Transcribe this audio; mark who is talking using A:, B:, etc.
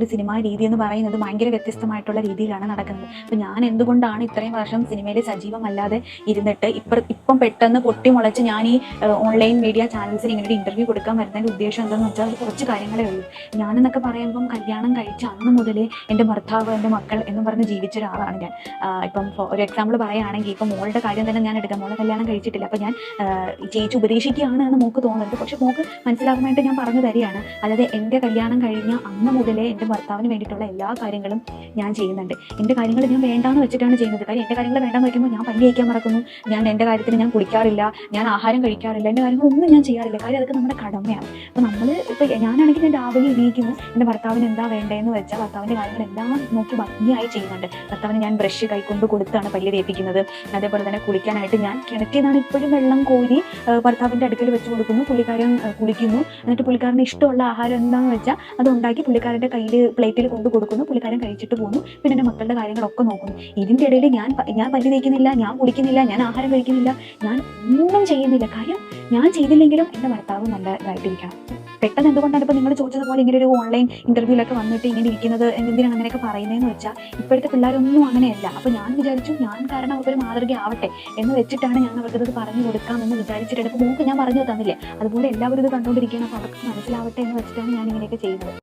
A: ഒരു സിനിമാ രീതി എന്ന് പറയുന്നത് ഭയങ്കര വ്യത്യസ്തമായിട്ടുള്ള രീതിയിലാണ് നടക്കുന്നത്. അപ്പം ഞാൻ എന്തുകൊണ്ടാണ് ഇത്രയും വർഷം സിനിമയിൽ സജീവമല്ലാതെ ഇരുന്നിട്ട് ഇപ്പം പെട്ടെന്ന് പൊട്ടിമുളച്ച് ഞാൻ ഈ ഓൺലൈൻ മീഡിയ ചാനൽസിൽ ഇങ്ങനെ ഒരു ഇന്റർവ്യൂ കൊടുക്കാൻ വരുന്നതിൻ്റെ ഉദ്ദേശം എന്താണെന്ന് വെച്ചാൽ അത് കുറച്ച് കാര്യങ്ങളേ ഉള്ളൂ. ഞാനെന്നൊക്കെ പറയുമ്പം കല്യാണം കഴിച്ച അന്ന് മുതലേ എൻ്റെ ഭർത്താവ്, എൻ്റെ മക്കൾ എന്നും പറഞ്ഞ് ജീവിച്ച ഒരാളാണ് ഞാൻ. ഇപ്പം ഒരു എക്സാമ്പിൾ പറയുകയാണെങ്കിൽ ഇപ്പം മോളുടെ കാര്യം തന്നെ ഞാൻ എടുക്കാം. മോളെ കല്യാണം കഴിച്ചിട്ടില്ല. അപ്പം ഞാൻ ചേച്ചി ഉപദേശിക്കുകയാണ് എന്ന് മോക്ക് തോന്നുന്നത്. പക്ഷെ മോക്ക് മനസ്സിലാകാനായിട്ട് ഞാൻ പറഞ്ഞു തരികയാണ്. അതായത് എൻ്റെ കല്യാണം കഴിഞ്ഞ അന്ന് മുതലേ എൻ്റെ ഭർത്താവിന് വേണ്ടിയിട്ടുള്ള എല്ലാ കാര്യങ്ങളും ഞാൻ ചെയ്യുന്നുണ്ട്. എൻ്റെ കാര്യങ്ങൾ ഞാൻ വേണ്ടാന്ന് വെച്ചിട്ടാണ് ചെയ്യുന്നത്. കാര്യം എൻ്റെ കാര്യങ്ങൾ വേണ്ടാന്ന് വയ്ക്കുമ്പോൾ ഞാൻ പല്ല് തേക്കാൻ മറക്കുന്നു, ഞാൻ എൻ്റെ കാര്യത്തിന് ഞാൻ കുളിക്കാറില്ല, ഞാൻ ആഹാരം കഴിക്കാറില്ല, എൻ്റെ കാര്യങ്ങളൊന്നും ഞാൻ ചെയ്യാറില്ല. കാര്യം അതൊക്കെ നമ്മുടെ കടമയാണ്. അപ്പോൾ ഇപ്പോൾ ഞാനാണെങ്കിൽ ഞാൻ രാവിലെ എണീക്കുന്നു, എൻ്റെ ഭർത്താവിന് എന്താ വേണ്ടതെന്ന് വെച്ചാൽ ഭർത്താവിൻ്റെ കാര്യങ്ങളെല്ലാം നോക്കി ഭംഗിയായി ചെയ്യുന്നുണ്ട്. ഭർത്താവിന് ഞാൻ ബ്രഷ് കൈക്കൊണ്ട് കൊടുത്താണ് പല്ല് തേപ്പിക്കുന്നത്. അതേപോലെ തന്നെ കുളിക്കാനായിട്ട് ഞാൻ കിണറ്റിൽ ഇപ്പോഴും വെള്ളം കോരി ഭർത്താവിൻ്റെ അടുക്കൽ വെച്ച് കൊടുക്കുന്നു. പുള്ളിക്കാരൻ കുളിക്കുന്നു. എന്നിട്ട് പുള്ളിക്കാരന് ഇഷ്ടമുള്ള ആഹാരം എന്താണെന്ന് വെച്ചാൽ അത് ഉണ്ടാക്കി പുള്ളിക്കാരൻ്റെ കയ്യിൽ പ്ലേറ്റിൽ കൊണ്ട് കൊടുക്കുന്നു. പുള്ളിക്കാരൻ കഴിച്ചിട്ട് പോകുന്നു. പിന്നെ എൻ്റെ മക്കളുടെ കാര്യങ്ങളൊക്കെ നോക്കുന്നു. ഇതിൻ്റെ ഇടയിൽ ഞാൻ പല്ല് തേക്കുന്നില്ല, ഞാൻ കുളിക്കുന്നില്ല, ഞാൻ ആഹാരം കഴിക്കുന്നില്ല, ഞാൻ ഒന്നും ചെയ്യുന്നില്ല. കാര്യം ഞാൻ ചെയ്തില്ലെങ്കിലും എൻ്റെ ഭർത്താവ് നല്ല ഇതായിട്ടിരിക്കണം. പെട്ടെന്ന് എന്തുകൊണ്ടാണ് ഇപ്പോൾ നിങ്ങൾ ചോദിച്ചതുപോലെ ഇങ്ങനെ ഒരു ഓൺലൈൻ ഇന്റർവ്യൂലൊക്കെ വന്നിട്ട് ഇങ്ങനെ ഇരിക്കുന്നത്, എന്തിനാണ് അങ്ങനെയൊക്കെ പറയുന്നതെന്ന് വെച്ചാൽ ഇപ്പോഴത്തെ പിള്ളേരൊന്നും അങ്ങനെയല്ല. അപ്പോൾ ഞാൻ വിചാരിച്ചു ഞാൻ കാരണം അവർക്കൊരു മാതൃക ആവട്ടെ എന്ന് വെച്ചിട്ടാണ് ഞാൻ അവർക്കത് പറഞ്ഞു കൊടുക്കാമെന്ന് വിചാരിച്ചിട്ട്. ഇപ്പോൾ മോക്ക് ഞാൻ പറഞ്ഞു തന്നില്ലേ, അതുപോലെ എല്ലാവരും ഇത് കണ്ടുകൊണ്ടിരിക്കുകയാണ്. അപ്പോൾ അവർക്ക് മനസ്സിലാവട്ടെ എന്ന് വെച്ചിട്ടാണ് ഞാൻ ഇങ്ങനെയൊക്കെ ചെയ്യുന്നത്.